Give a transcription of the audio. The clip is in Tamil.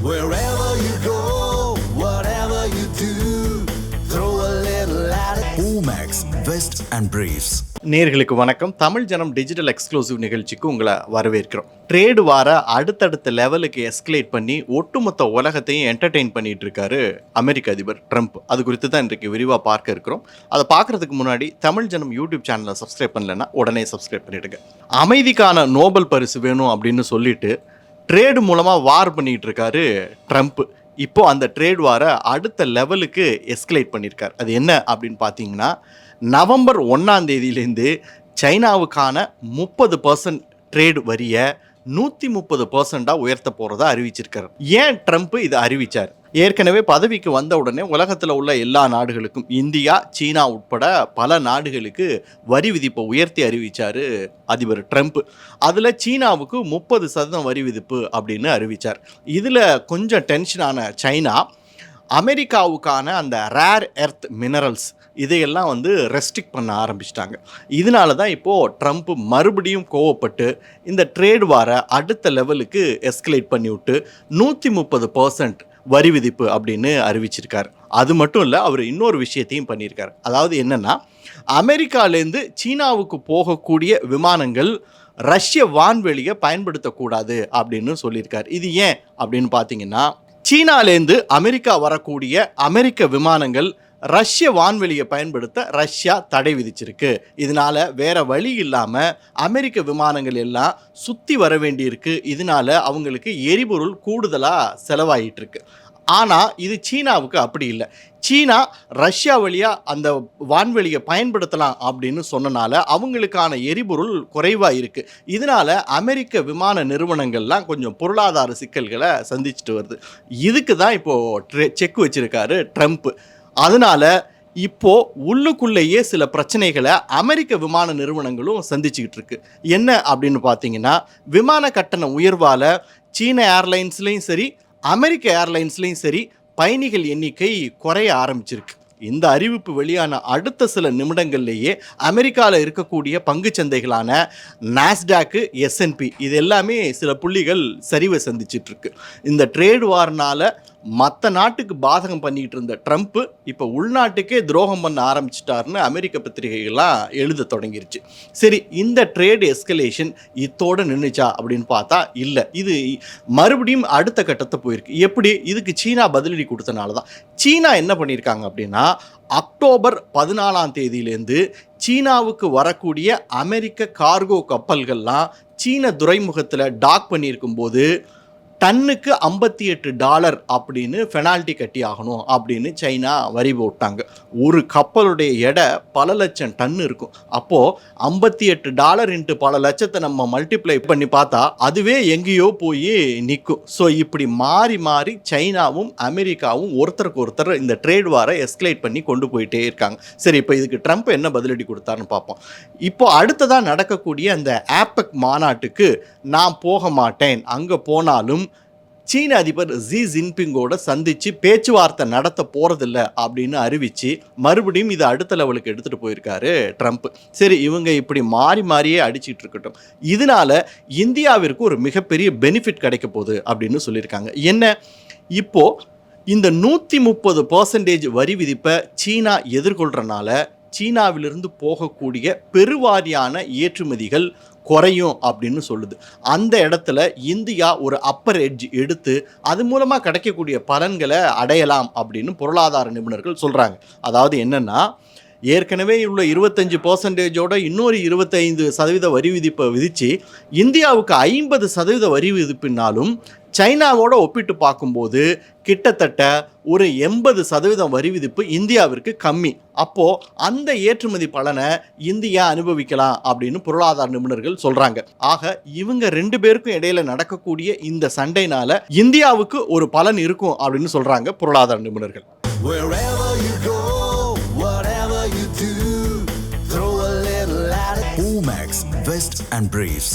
Wherever you go, whatever you do, throw a little at it. Omax, Vest and Briefs. நேர்களுக்கு வணக்கம். தமிழ் ஜனம் டிஜிட்டல் எக்ஸ்க்ளூசிவ் நிகழ்ச்சிக்கு உங்களை வரவேற்கிறோம். ட்ரேடு வார அடுத்தடுத்த லெவலுக்கு எஸ்கலேட் பண்ணி ஒட்டுமொத்த உலகத்தையும் என்டர்டெயின் பண்ணிட்டு இருக்காரு அமெரிக்க அதிபர் ட்ரம்ப். அது குறித்து தான் இன்றைக்கு விரிவாக பார்க்க இருக்கிறோம். அதை பார்க்கறதுக்கு முன்னாடி தமிழ் ஜனம் யூடியூப் சேனலை சப்ஸ்கிரைப் பண்ணலைன்னா உடனே சப்ஸ்கிரைப் பண்ணிடுங்க. அமைதிக்கான நோபல் பரிசு வேணும் அப்படின்னு சொல்லிட்டு ட்ரேடு மூலமாக வார் பண்ணிட்டு இருக்காரு ட்ரம்ப். இப்போ அந்த ட்ரேட் வாரை அடுத்த லெவலுக்கு எஸ்கலேட் பண்ணியிருக்கார். அது என்ன அப்படின்னு பார்த்தீங்கன்னா, நவம்பர் 1ஆம் தேதியிலேருந்து சைனாவுக்கான 30% ட்ரேட் வரியை 130% உயர்த்த போகிறதா அறிவிச்சிருக்காரு. ஏன் ட்ரம்ப் இதை அறிவித்தார்? ஏற்கனவே பதவிக்கு வந்த உடனே உலகத்தில் உள்ள எல்லா நாடுகளுக்கும், இந்தியா, சீனா உட்பட பல நாடுகளுக்கு வரி விதிப்பை உயர்த்தி அறிவித்தார் அதிபர் ட்ரம்ப். அதில் சீனாவுக்கு 30% வரி விதிப்பு அப்படின்னு அறிவித்தார். இதில் கொஞ்சம் டென்ஷனான சைனா அமெரிக்காவுக்கான அந்த ரேர் எர்த் மினரல்ஸ் இதையெல்லாம் ரெஸ்ட்ரிக்ட் பண்ண ஆரம்பிச்சிட்டாங்க. இதனால தான் இப்போது ட்ரம்ப் மறுபடியும் கோவப்பட்டு இந்த ட்ரேட் வாரை அடுத்த லெவலுக்கு எஸ்கலேட் பண்ணிவிட்டு 130% வரி விதிப்பு அப்படின்னு அறிவிச்சிருக்கார். அது மட்டும் இல்லை, அவர் இன்னொரு விஷயத்தையும் பண்ணியிருக்கார். அதாவது என்னென்னா, அமெரிக்காலேருந்து சீனாவுக்கு போகக்கூடிய விமானங்கள் ரஷ்ய வான்வெளியை பயன்படுத்தக்கூடாது அப்படின்னு சொல்லியிருக்கார். இது ஏன் அப்படின்னு பார்த்தீங்கன்னா, சீனாலேருந்து அமெரிக்கா வரக்கூடிய அமெரிக்க விமானங்கள் ரஷ்ய வான்வெளியை பயன்படுத்த ரஷ்யா தடை விதிச்சிருக்கு. இதனால் வேறு வழி இல்லாமல் அமெரிக்க விமானங்கள் எல்லாம் சுற்றி வர வேண்டியிருக்கு. இதனால் அவங்களுக்கு எரிபொருள் கூடுதலாக செலவாயிட்டுருக்கு. ஆனால் இது சீனாவுக்கு அப்படி இல்லை. சீனா ரஷ்யா வழியாக அந்த வான்வெளியை பயன்படுத்தலாம் அப்படின்னு சொன்னனால அவங்களுக்கான எரிபொருள் குறைவாக இருக்குது. இதனால் அமெரிக்க விமான நிறுவனங்கள்லாம் கொஞ்சம் பொருளாதார சிக்கல்களை சந்திச்சுட்டு வருது. இதுக்கு தான் இப்போது செக் வச்சுருக்காரு ட்ரம்ப். அதனால் இப்போது உள்ளுக்குள்ளேயே சில பிரச்சனைகளை அமெரிக்க விமான நிறுவனங்களும் சந்திச்சுக்கிட்டு இருக்கு. என்ன அப்படின்னு பார்த்தீங்கன்னா, விமான கட்டண உயர்வால் சீன ஏர்லைன்ஸ்லேயும் சரி, அமெரிக்க ஏர்லைன்ஸ்லேயும் சரி பயணிகள் எண்ணிக்கை குறைய ஆரம்பிச்சிருக்கு. இந்த அறிவிப்பு வெளியான அடுத்த சில நிமிடங்கள்லேயே அமெரிக்காவில் இருக்கக்கூடிய பங்குச்சந்தைகளான நாஸ்டாக்கு, S&P இது எல்லாமே சில புள்ளிகள் சரிவை சந்திச்சிட்ருக்கு. இந்த ட்ரேட் வார்னால் மற்ற நாட்டுக்கு பாதகம் பண்ணிக்கிட்டு இருந்த ட்ரம்ப்பு இப்போ உள்நாட்டுக்கே துரோகம் பண்ண ஆரம்பிச்சிட்டாருன்னு அமெரிக்க பத்திரிகைகள்லாம் எழுத தொடங்கிருச்சு. சரி, இந்த ட்ரேட் எஸ்கலேஷன் இத்தோடு நின்றுச்சா அப்படின்னு பார்த்தா இல்லை, இது மறுபடியும் அடுத்த கட்டத்தை போயிருக்கு. எப்படி? இதுக்கு சீனா பதிலடி கொடுத்தனால தான். சீனா என்ன பண்ணியிருக்காங்க அப்படின்னா, அக்டோபர் 14ஆம் தேதியிலேருந்து சீனாவுக்கு வரக்கூடிய அமெரிக்க கார்கோ கப்பல்கள்லாம் சீன துறைமுகத்தில் டாக் பண்ணியிருக்கும் போது டன்னுக்கு $58 அப்படின்னு பெனால்ட்டி கட்டி ஆகணும் அப்படின்னு சைனா வரி போட்டாங்க. ஒரு கப்பலுடைய எடை பல லட்சம் டன் இருக்கும். அப்போது $58 பல லட்சத்தை நம்ம மல்டிப்ளை பண்ணி பார்த்தா அதுவே எங்கேயோ போய் நிற்கும். ஸோ இப்படி மாறி மாறி சைனாவும் அமெரிக்காவும் ஒருத்தருக்கு ஒருத்தர் இந்த ட்ரேட் வாரை எஸ்கலேட் பண்ணி கொண்டு போயிட்டே இருக்காங்க. சரி, இப்போ இதுக்கு ட்ரம்ப் என்ன பதிலடி கொடுத்தாருன்னு பார்ப்போம். இப்போ அடுத்ததாக நடக்கக்கூடிய அந்த ஆப்பெக் மாநாட்டுக்கு நான் போக மாட்டேன், அங்கே போனாலும் சீன அதிபர் ஜி ஜின்பிங்கோட சந்தித்து பேச்சுவார்த்தை நடத்த போகிறதில்ல அப்படின்னு அறிவித்து மறுபடியும் இதை அடுத்த லெவலுக்கு எடுத்துகிட்டு போயிருக்காரு ட்ரம்ப். சரி, இவங்க இப்படி மாறி மாறியே அடிச்சிட்டு இருக்கட்டும், இதனால் இந்தியாவிற்கு ஒரு மிகப்பெரிய பெனிஃபிட் கிடைக்க போகுது அப்படின்னு சொல்லியிருக்காங்க. என்ன? இப்போது இந்த 130% வரி விதிப்பை சீனா எதிர்கொள்கிறனால சீனாவிலிருந்து போகக்கூடிய பெருவாரியான ஏற்றுமதிகள் குறையும் அப்படின்னு சொல்லுது. அந்த இடத்துல இந்தியா ஒரு அப்பர் எட்ஜ் எடுத்து அது மூலமாக கிடைக்கக்கூடிய பலன்களை அடையலாம் அப்படின்னு பொருளாதார நிபுணர்கள் சொல்கிறாங்க. அதாவது என்னென்னா, ஏற்கனவே உள்ள 25% இன்னொரு 25% வரி விதிப்பை விதித்து இந்தியாவுக்கு 50% வரி விதிப்பினாலும் சைனாவோட ஒப்பிட்டு பார்க்கும்போது கிட்டத்தட்ட ஒரு 80% வரி விதிப்பு இந்தியாவிற்கு கம்மி. அப்போது அந்த ஏற்றுமதி பலனை இந்தியா அனுபவிக்கலாம் அப்படின்னு பொருளாதார நிபுணர்கள் சொல்கிறாங்க. ஆக இவங்க 2 பேருக்கும் இடையில நடக்கக்கூடிய இந்த சண்டைனால இந்தியாவுக்கு ஒரு பலன் இருக்கும் அப்படின்னு சொல்கிறாங்க பொருளாதார நிபுணர்கள். Omax, Vest and Briefs.